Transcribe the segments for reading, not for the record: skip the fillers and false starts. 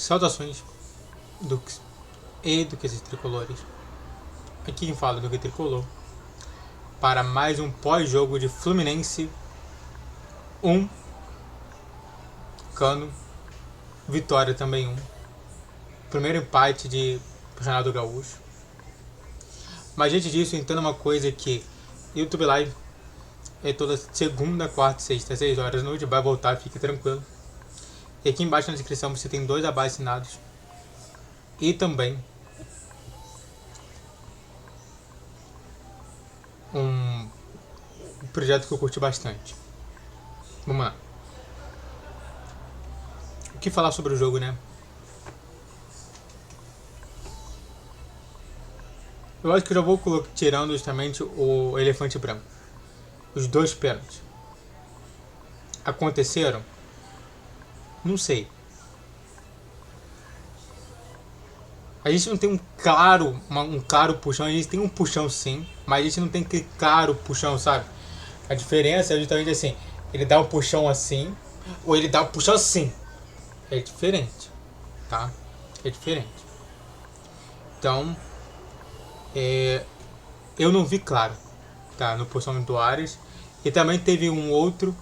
Saudações Duques e Duques Tricolores. Aqui quem fala do Duque Tricolor para mais um pós-jogo de Fluminense 1, Cano, Vitória também 1. Primeiro empate de Renato Gaúcho. Mas antes disso, entenda uma coisa que YouTube Live é toda segunda, quarta, sexta, às 6 horas da noite, vai voltar, fique tranquilo. E aqui embaixo na descrição você tem 2 abaixo-assinados. E também um projeto que eu curti bastante. Vamos lá. O que falar sobre o jogo, né? Eu acho que eu já vou tirando justamente o elefante branco. Os 2 pênaltis. Aconteceram? Não sei. A gente não tem um claro puxão, a gente tem um puxão sim, mas a gente não tem aquele claro puxão, sabe? A diferença é justamente assim, ele dá um puxão assim, ou ele dá um puxão assim. É diferente, tá? É diferente. Então, eu não vi claro, tá? No puxão do Ares. E também teve um outro,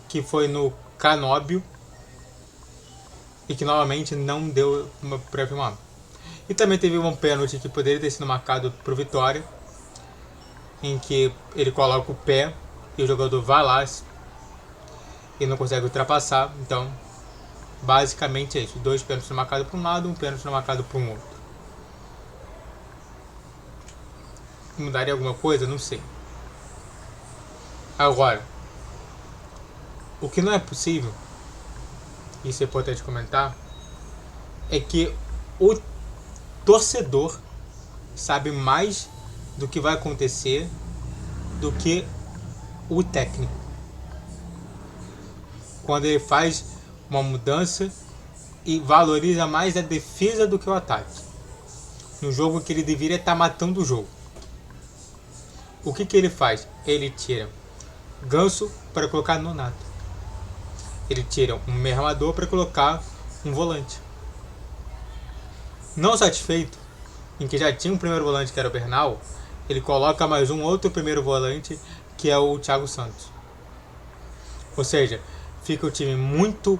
que foi no Canóbio, e que novamente não deu pra filmar. E também teve um pênalti que poderia ter sido marcado pro Vitória, em que ele coloca o pé e o jogador vai lá e não consegue ultrapassar. Então, basicamente é isso. 2 pênaltis marcados para um lado, um pênalti marcado para um outro. Mudaria alguma coisa? Não sei. Agora, o que não é possível, isso é importante comentar, é que o torcedor sabe mais do que vai acontecer do que o técnico. Quando ele faz uma mudança e valoriza mais a defesa do que o ataque. No jogo que ele deveria estar matando o jogo. O que ele faz? Ele tira Ganso para colocar Nonato. Ele tira um meio armador para colocar um volante. Não satisfeito, em que já tinha um primeiro volante que era o Bernal, ele coloca mais um outro primeiro volante que é o Thiago Santos. Ou seja, fica o time muito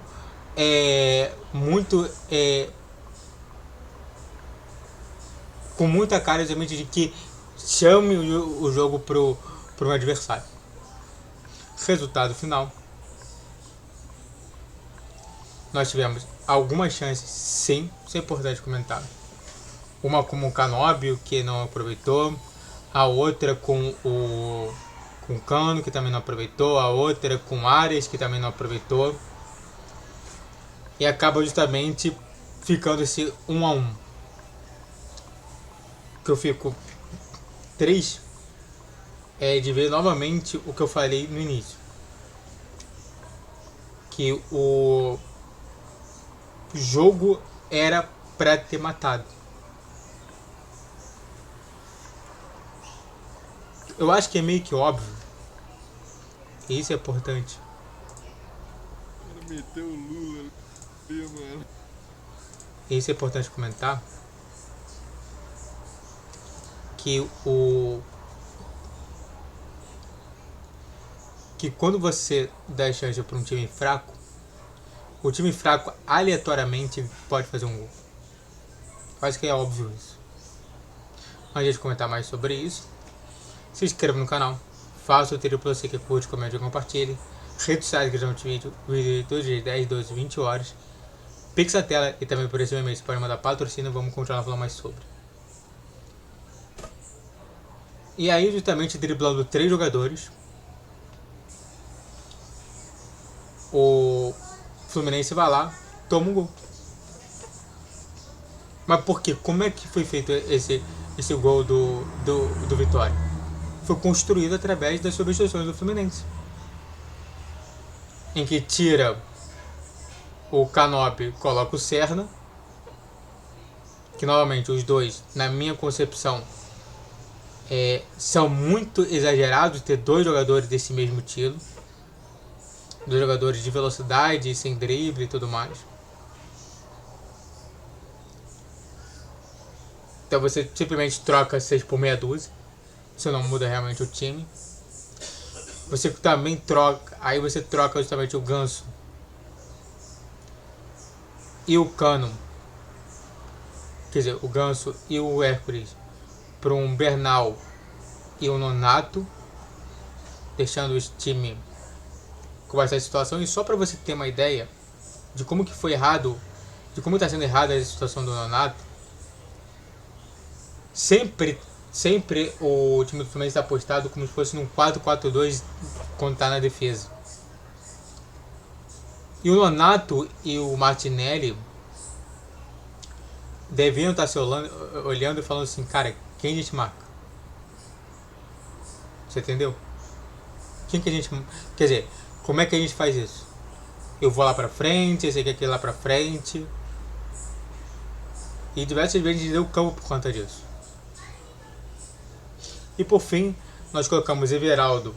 com muita cara de que chame o jogo pro adversário. Resultado final. Nós tivemos algumas chances, sim, isso é importante comentar. Uma com o Canóbio, que não aproveitou. A outra com o Cano, que também não aproveitou. A outra com o Ares, que também não aproveitou. E acaba justamente ficando esse 1-1. Que eu fico triste é de ver novamente o que eu falei no início. Que o jogo era pra ter matado. Eu acho que é meio que óbvio. E isso é importante. Ele meteu o Lula, mano. E isso é importante comentar. Que quando você dá chance para um time fraco, o time fraco aleatoriamente pode fazer um gol. Eu acho que é óbvio isso. Antes de comentar mais sobre isso, se inscreva no canal, faça o tiro para você que curte, comente e compartilhe. Redes sociais que já vídeo todos os dias 10, 12, 20 horas. Pix a tela e também por esse e-mail você pode mandar patrocínio, vamos continuar falando mais sobre. E aí justamente driblando 3 jogadores, o Fluminense vai lá, toma um gol. Mas por quê? Como é que foi feito esse gol do Vitória? Foi construído através das substituições do Fluminense. Em que tira o Canóbio, coloca o Serna. Que novamente os dois, na minha concepção, são muito exagerados ter 2 jogadores desse mesmo estilo. 2 jogadores de velocidade, sem drible e tudo mais. Então você simplesmente troca 6 por meia dúzia. Você não muda realmente o time. Você também troca. Aí você troca justamente o Ganso e o Cano. Quer dizer, o Ganso e o Hércules para um Bernal e um Nonato, deixando o time com essa situação. E só para você ter uma ideia de como que foi errado, de como está sendo errada a situação do Nonato, sempre o time do Fluminense está apostado como se fosse num 4-4-2 quando está na defesa. E o Nonato e o Martinelli deviam estar se olhando e falando assim, cara, quem a gente marca? Você entendeu? Quem que a gente... Quer dizer, como é que a gente faz isso? Eu vou lá pra frente, esse aqui lá pra frente. E diversas vezes a gente deu campo por conta disso. E por fim, nós colocamos Everaldo,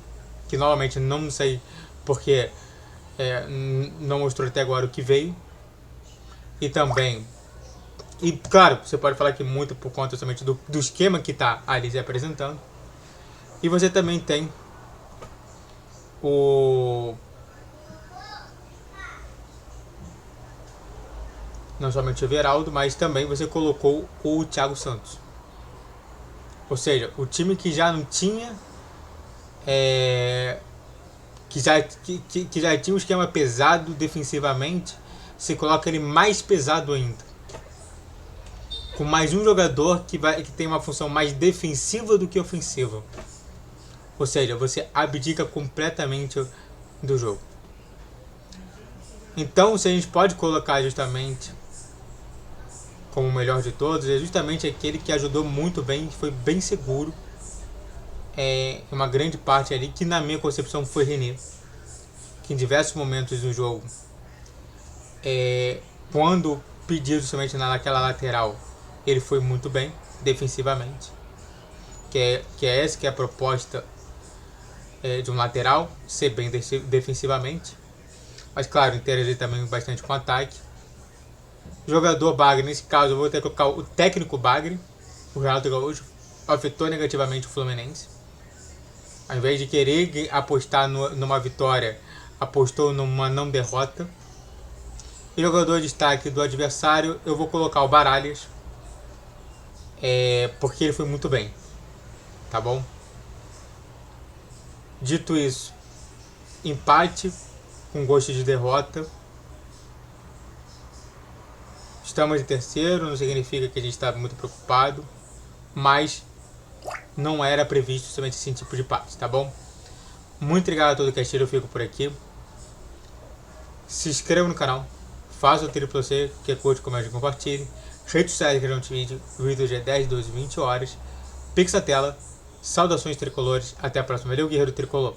que novamente não sei porque não mostrou até agora o que veio. E também... E claro, você pode falar que muito por conta somente do esquema que está ali se apresentando. E você também tem não somente o Everaldo, mas também você colocou o Thiago Santos. Ou seja, o time que já não tinha que já tinha um esquema pesado defensivamente, você coloca ele mais pesado ainda, com mais um jogador que tem uma função mais defensiva do que ofensiva. Ou seja, você abdica completamente do jogo. Então, se a gente pode colocar justamente como o melhor de todos, é justamente aquele que ajudou muito bem, foi bem seguro. Uma grande parte ali, que na minha concepção foi René, que em diversos momentos do jogo, quando pedido somente naquela lateral, ele foi muito bem defensivamente, que é a proposta de um lateral, ser bem defensivamente, mas claro, interagir também bastante com o ataque. Jogador Bagre, nesse caso eu vou ter que colocar o técnico Bagre. O Renato Gaúcho afetou negativamente o Fluminense. Ao invés de querer apostar numa vitória, apostou numa não derrota. E jogador de destaque do adversário, eu vou colocar o Baralhas, porque ele foi muito bem, tá bom? Dito isso, empate com gosto de derrota. Estamos em terceiro, não significa que a gente está muito preocupado, mas não era previsto somente esse tipo de empate, tá bom? Muito obrigado a todo o Castilho, eu fico por aqui. Se inscreva no canal, faça o triplo C, que curte, comente e compartilhe. Redes sociais que não te vídeo dia 10, 12, 20 horas. Pix a tela. Saudações tricolores. Até a próxima. Valeu, Guerreiro Tricolor.